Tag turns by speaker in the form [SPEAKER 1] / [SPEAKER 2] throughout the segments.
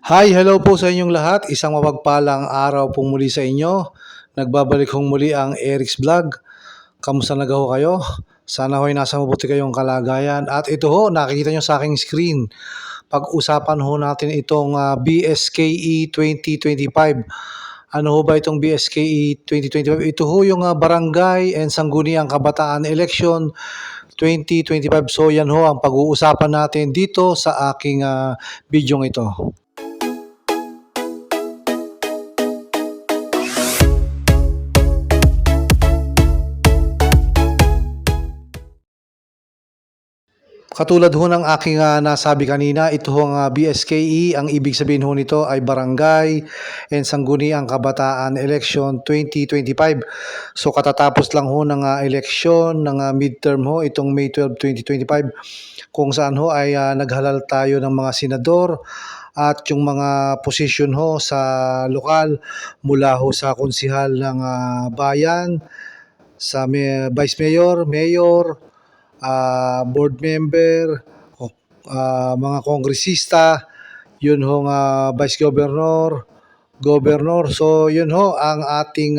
[SPEAKER 1] Hi, hello po sa inyong lahat. Isang mapagpalang araw po muli sa inyo. Nagbabalik hong muli ang Eric's Vlog. Kamusta na ho kayo? Sana ho'y nasa mabuti kayong kalagayan. At ito ho, nakikita nyo sa aking screen. Pag-usapan ho natin itong BSKE 2025. Ano ho ba itong BSKE 2025? Ito ho yung Barangay and Sangguniang Kabataan Election 2025. So yan ho ang pag-uusapan natin dito sa aking video ito. Katulad ho ng aking nasabi kanina, ito ho ang BSKE, ang ibig sabihin ho nito ay Barangay and Sangguniang Kabataan Election 2025. So katatapos lang ho ng eleksyon ng midterm ho, itong May 12, 2025, kung saan ho ay naghalal tayo ng mga senador at yung mga posisyon ho sa lokal mula ho sa konsihal ng bayan, sa vice mayor, mayor, board member, mga kongresista, yun ho vice governor, governor. So yun ho ang ating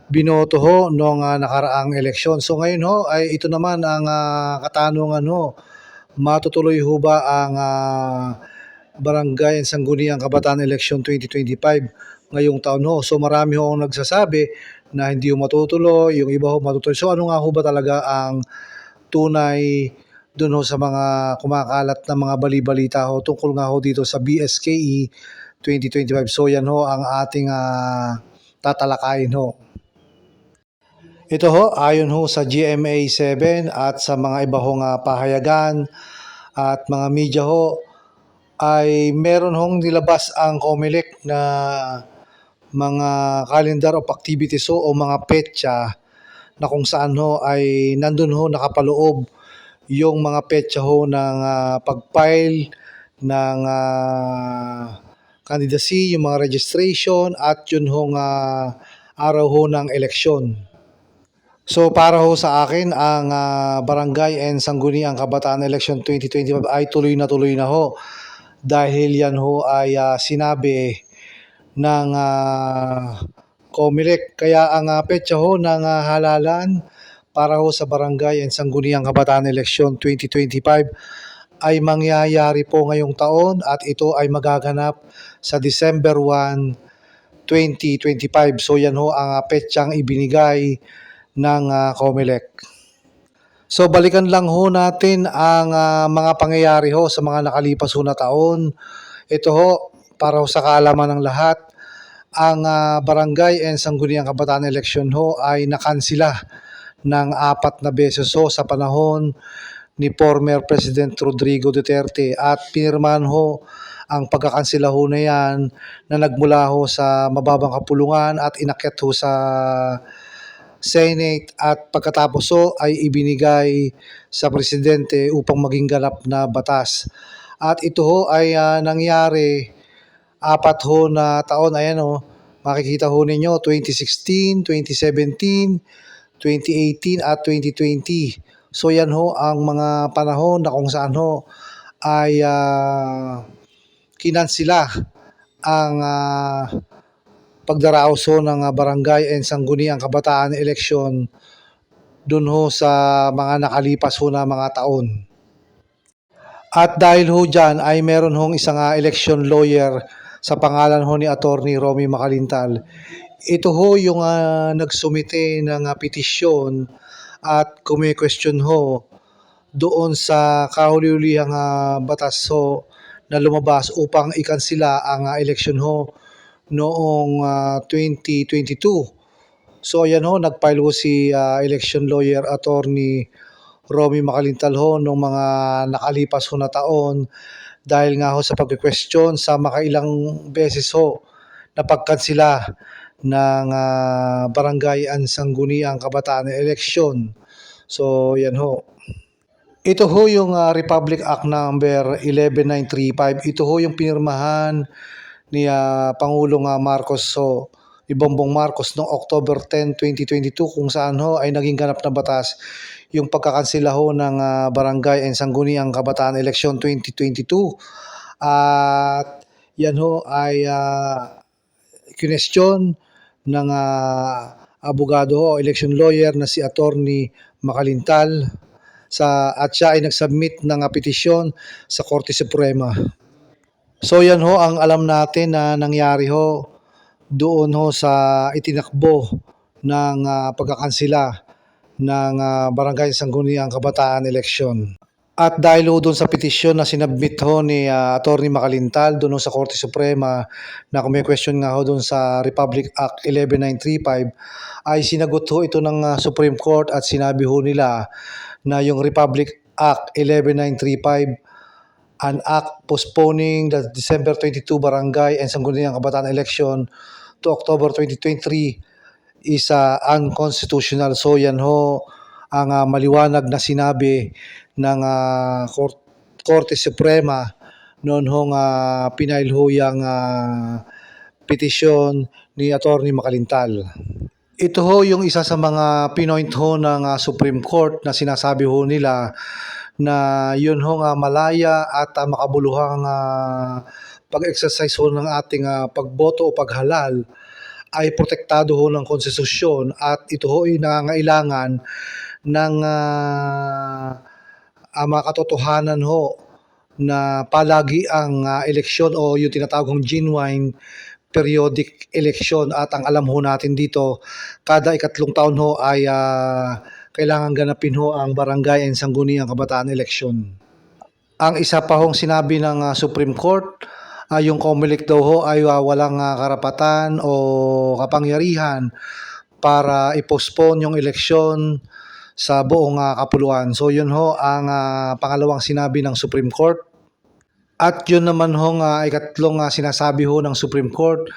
[SPEAKER 1] binoto ho noong nakaraang eleksyon. So ngayon ho ay ito naman ang katanungan ho. Matutuloy ho ba ang Barangay and Sangguniang Kabataan Election 2025 ngayong taon ho? So marami ho ang nagsasabi na hindi ho matutuloy, yung iba ho matutuloy. So ano nga ho ba talaga ang tunay dun ho sa mga kumakalat na mga bali-balita ho tungkol nga ho dito sa BSKE 2025. So yan ho ang ating tatalakayin ho. Ito ho, ayon ho sa GMA 7 at sa mga iba hong pahayagan at mga media ho, ay meron hong nilabas ang COMELEC na mga calendar of activities ho, o mga petsa na kung saan ho ay nandun ho nakapaloob yung mga petsa ho ng pag-file ng candidacy, yung mga registration at yun hong araw ho ng eleksyon. So para ho sa akin, ang Barangay and Sangguniang Kabataan Election 2025 ay tuloy na ho. Dahil yan ho ay sinabi ng COMELEC. Kaya ang petsa ho ng halalan para ho sa Barangay and Sangguniang Kabataan Election 2025 ay mangyayari po ngayong taon at ito ay magaganap sa December 1, 2025. So yan ho ang petsang ibinigay ng COMELEC. So balikan lang ho natin ang mga pangyayari ho sa mga nakalipas ho na taon. Ito ho, para ho sa kaalaman ng lahat, ang Barangay and Sangguniang Kabataan Election ho ay nakansila ng 4 na beses ho sa panahon ni former President Rodrigo Duterte at pinirmahan ho ang pagkakansela ho na yan na nagmula ho sa mababang kapulungan at inakyat ho sa Senate at pagkatapos ho ay ibinigay sa Presidente upang maging ganap na batas. At ito ho ay nangyari 4 ho na taon. Ayan ho, makikita ho ninyo 2016, 2017, 2018 at 2020. So yan ho ang mga panahon na kung saan ho ay kinansila ang pagdaraos ho ng Barangay and Sangguniang Kabataan Election dun ho sa mga nakalipas ho na mga taon. At dahil ho dyan ay meron hong isang election lawyer sa pangalan ho ni Attorney Romy Macalintal. Ito ho yung nagsumite ng petisyon at kume-question ho doon sa kahuli-hulihang batas ho na lumabas upang ikansila ang election ho noong 2022. So ayan ho, nag-file ho si election lawyer attorney Romy Macalintal ho noong mga nakalipas ho na taon dahil nga ho sa pag-question sa makailang beses ho na pagkansila ng Barangay and Sangguniang Kabataan Election. So yan ho. Ito ho yung Republic Act number 11935. Ito ho yung pinirmahan ni Pangulong Marcos ni Bongbong Marcos noong October 10, 2022 kung saan ho ay naging ganap na batas yung pagkakansela ho ng Barangay and Sangguniang Kabataan Election 2022 At yan ho ay kinestyon ng abogado o election lawyer na si Attorney Makalintal at siya ay nag-submit ng petisyon sa Korte Suprema. So yan ho ang alam natin na nangyari ho doon ho sa itinakbo ng pagkakansela ng Barangay Sangguniang Kabataan Election. At dahil ho doon sa petisyon na sinabmit ho ni Attorney Makalintal doon ho sa Korte Suprema na kung may question nga ho doon sa Republic Act 11935 ay sinagot ho ito ng Supreme Court at sinabi ho nila na yung Republic Act 11935, an act postponing the December 22 Barangay and Sangguniang Kabataan Election to October 2023 is unconstitutional. So yan ho ang maliwanag na sinabi ng Korte Suprema noon hong pinail ho yung petisyon ni Attorney Makalintal. Ito ho yung isa sa mga pinoint ho ng Supreme Court na sinasabi ho nila na yun ho malaya at makabuluhang pag-exercise ho ng ating pagboto o paghalal ay protektado ho ng konstitusyon at ito ho ay nangangailangan ng makatotohanan ho na palagi ang eleksyon o yung tinatawag genuine periodic election at ang alam ho natin dito kada ikatlong taon ho ay kailangan ganapin ho ang Barangay and Sangguniang Kabataan Election. Ang isa pa hong sinabi ng Supreme Court yung COMELEC daw ho ay walang karapatan o kapangyarihan para i-postpone yung eleksyon sa buong kapuluan. So yun ho ang pangalawang sinabi ng Supreme Court. At yun naman ho ikatlong sinasabi ho ng Supreme Court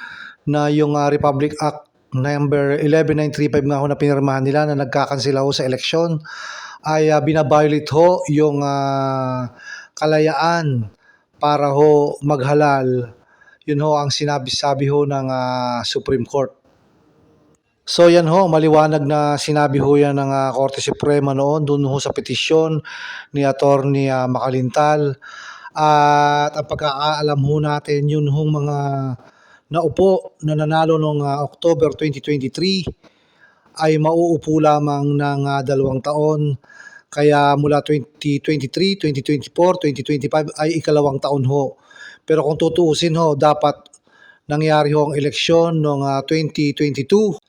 [SPEAKER 1] na yung Republic Act number 11935 nga ho na pinirmahan nila na nagkakansela ho sa eleksyon ay binabiolate ho yung kalayaan para ho maghalal. Yun ho ang sinabi ho ng Supreme Court. So yan ho, maliwanag na sinabi ho yan ng Korte Suprema noon doon ho sa petisyon ni Attorney Makalintal. At ang pagkakaalam ho natin yun hong mga naupo na nanalo noong October 2023 ay mauupo lamang ng 2 taon. Kaya mula 2023, 2024, 2025 ay ikalawang taon ho. Pero kung tutuusin ho, dapat nangyari ho ang eleksyon noong 2022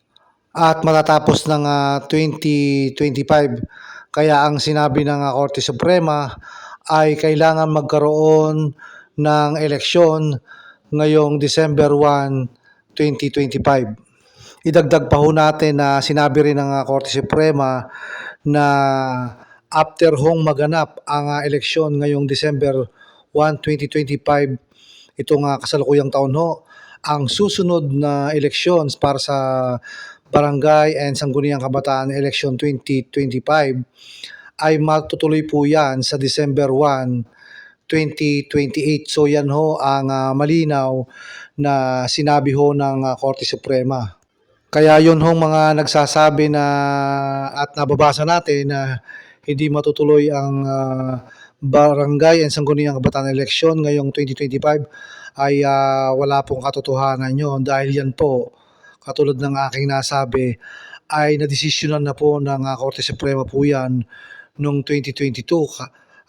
[SPEAKER 1] at matatapos ng 2025. Kaya ang sinabi ng Korte Suprema ay kailangan magkaroon ng eleksyon ngayong December 1, 2025. Idagdag pa ho natin na sinabi rin ng Korte Suprema na after hong maganap ang eleksyon ngayong December 1, 2025, itong kasalukuyang taon ho, ang susunod na elections para sa Barangay and Sangguniang Kabataan Election 2025 ay matutuloy po yan sa December 1, 2028. So yan ho ang malinaw na sinabi ho ng Korte Suprema. Kaya yun hong mga nagsasabi na at nababasa natin na hindi matutuloy ang Barangay and Sangguniang Kabataan Election ngayong 2025 ay wala pong katotohanan yun dahil yan po, katulad ng aking nasabi, ay nadesisyonan na po ng Korte Suprema po yan noong 2022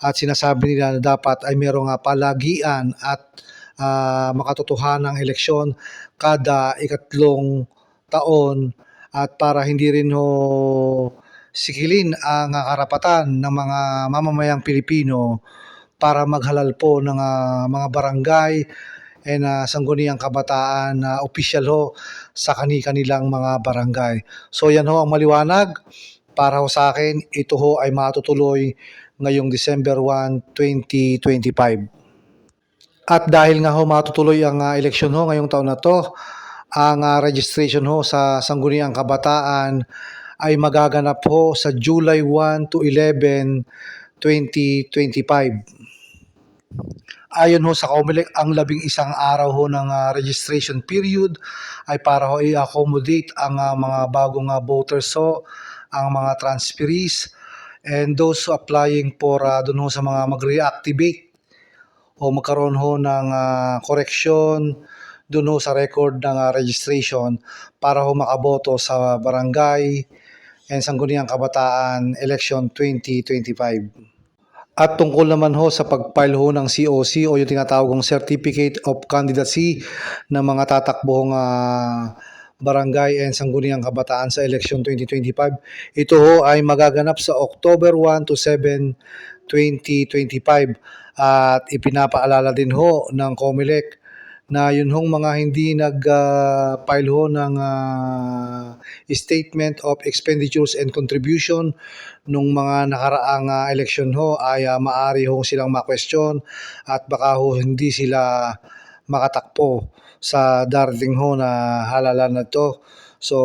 [SPEAKER 1] at sinasabi nila na dapat ay merong palagian at makatotohanang eleksyon kada ikatlong taon at para hindi rin ho sikilin ang karapatan ng mga mamamayang Pilipino para maghalal po ng mga barangay and sangguniang kabataan na official ho sa kanilang mga barangay. So yan ho ang maliwanag. Para ho sa akin, ito ho ay matutuloy ngayong December 1, 2025. At dahil nga ho matutuloy ang eleksyon ho ngayong taon na to, ang registration ho sa Sangguniang Kabataan ay magaganap ho sa July 1 to 11, 2025. Ayon ho sa COMELEC, ang 11 araw ho ng registration period ay para ho i-accommodate ang mga bagong voters ho, ang mga transferees, and those applying for doon ho sa mga mag-reactivate o magkaroon ho ng koreksyon dun ho sa record ng registration para ho makaboto sa Barangay and Sangguniang Kabataan Election 2025. At tungkol naman ho sa pag-file ho ng COC o yung tinatawag kong Certificate of Candidacy ng mga tatakbohong Barangay and Sangguniang Kabataan sa Election 2025. Ito ho ay magaganap sa October 1 to 7, 2025 at ipinapaalala din ho ng COMELEC na yun hong mga hindi nag-file ho ng Statement of Expenditures and Contribution nung mga nakaraang eleksyon ho ay maaari ho silang ma-question at baka ho hindi sila makatakbo sa darating ho na halalan na to. So,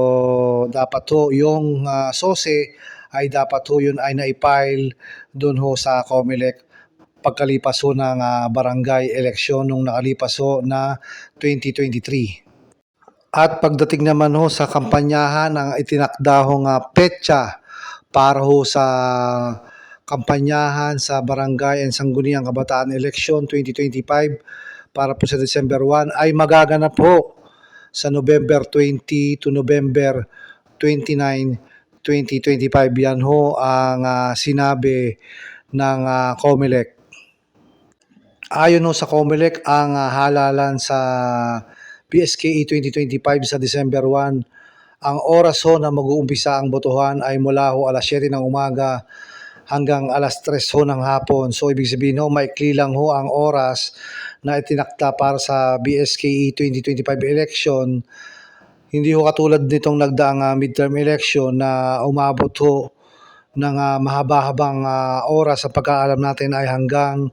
[SPEAKER 1] dapat ho yung SOSE ay dapat ho yun ay na-file doon ho sa COMELEC pagkalipas ho ng barangay eleksyon nung nakalipas ho na 2023. At pagdating naman ho sa kampanyahan ng itinakda hong petsa para ho sa kampanyahan sa Barangay and Sangguniang Kabataan Election 2025 para po sa December 1 ay magaganap ho sa November 20 to November 29, 2025. Yan ho ang sinabi ng COMELEC. Ayon ho sa COMELEC, ang halalan sa PSKE 2025 sa December 1, ang oras ho na mag-uumpisa ang botohan ay mula ho alas 7 ng umaga hanggang alas 3 ho ng hapon. So ibig sabihin ho, maikli lang ho ang oras na itinakda para sa BSKE 2025 election. Hindi ho katulad nitong nagdaang midterm election na umabot ho ng mahaba-habang oras sa pagkaalam natin ay hanggang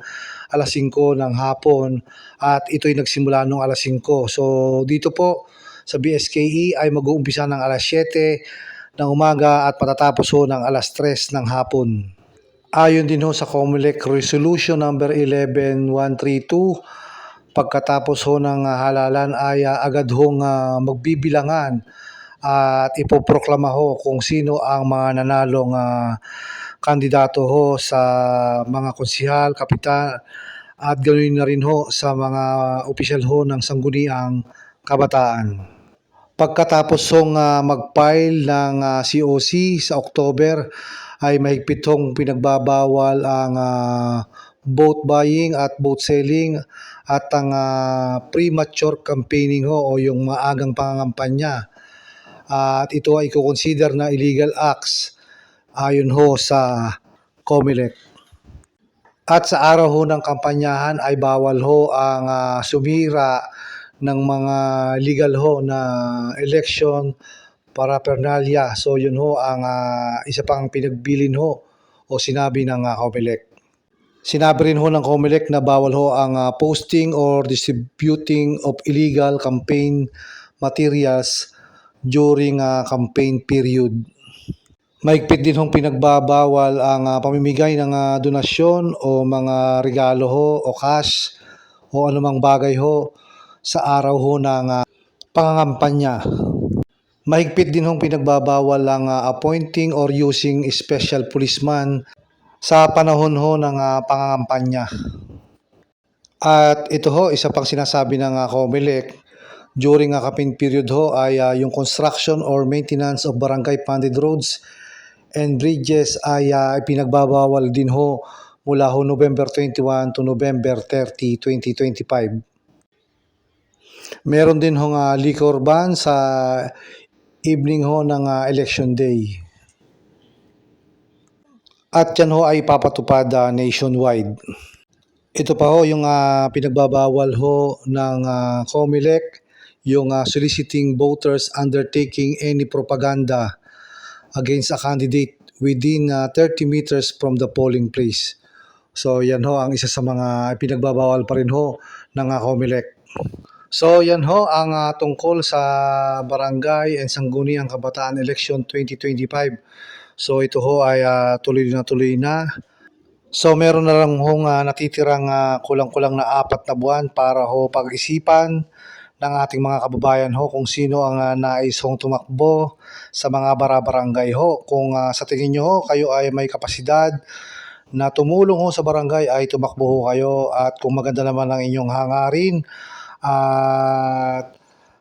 [SPEAKER 1] alas 5 ng hapon at ito'y nagsimula nung alas 5. So dito po sa BSKE ay mag-uumpisa ng alas 7 ng umaga at patatapos ho ng alas 3 ng hapon. Ayon din ho sa COMELEC Resolution number 11132, pagkatapos ho ng halalan ay agad hong magbibilangan at ipoproklama ho kung sino ang mga nanalong kandidato ho sa mga konsihal, kapitan at ganoon na rin ho sa mga opisyal ho ng Sangguniang Kabataan. Pagkatapos hong mag-file ng COC sa October ay mahigpit hong pinagbabawal ang vote buying at vote selling at ang premature campaigning ho o yung maagang pangangampanya. At ito ay i-consider na illegal acts ayon ho sa COMELEC. At sa araw ho ng kampanyahan ay bawal ho ang sumira ng mga legal ho na election paraphernalia. So yun ho ang isa pang pinagbilin ho o sinabi ng COMELEC. Sinabi rin ho ng COMELEC na bawal ho ang posting or distributing of illegal campaign materials during campaign period. Mahigpit din hong pinagbabawal ang pamimigay ng donasyon o mga regalo ho o cash o anumang bagay ho sa araw ho ng pangangampanya. Mahigpit din hong pinagbabawal ang appointing or using special policeman sa panahon ho ng pangangampanya. At ito ho, isa pang sinasabi ng COMELEC, during campaign period ho ay yung construction or maintenance of barangay funded roads and bridges ay pinagbabawal din ho mula ho November 21 to November 30, 2025. Meron din hong liquor ban sa evening ho ng election day. At yan ho ay papatupad nationwide. Ito pa ho yung pinagbabawal ho ng COMELEC, yung soliciting voters undertaking any propaganda against a candidate within 30 meters from the polling place. So yan ho ang isa sa mga pinagbabawal pa rin ho ng COMELEC. So yan ho ang tungkol sa Barangay and Sangguniang Kabataan Election 2025. So ito ho ay tuloy na. So meron na lang hong natitirang kulang-kulang na 4 na buwan para ho pag-isipan ng ating mga kababayan ho kung sino ang nais hong tumakbo sa mga barangay ho. Kung sa tingin nyo ho, kayo ay may kapasidad na tumulong ho sa barangay ay tumakbo ho kayo, at kung maganda naman ang inyong hangarin at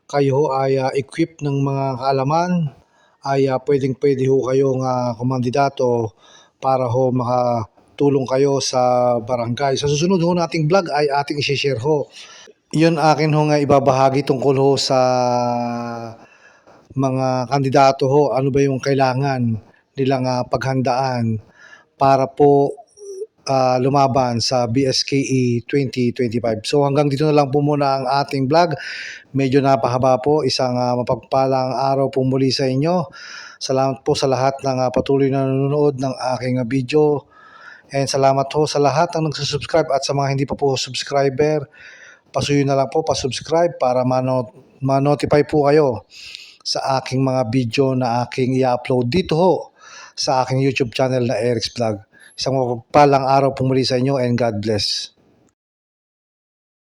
[SPEAKER 1] kayo ho ay equipped ng mga kaalaman, ay pwedeng-pwede ho kayong kumandidato para ho makatulong kayo sa barangay. Sa susunod ho nating vlog ay ating i-share ho. Yun akin ho nga ibabahagi tungkol ho sa mga kandidato ho, ano ba yung kailangan nilang paghandaan para po lumaban sa BSKE 2025. So hanggang dito na lang po muna ang ating vlog. Medyo napahaba po. Isang mapagpalang araw po muli sa inyo. Salamat po sa lahat ng patuloy na nanonood ng aking video. And salamat po sa lahat ng nagsusubscribe, at sa mga hindi pa po subscriber, pasuyo na lang po, pasubscribe para ma-notify po kayo sa aking mga video na aking i-upload dito ho sa aking YouTube channel na Eric's Vlog. Isang mapagpalang araw po muli sa inyo, and God bless.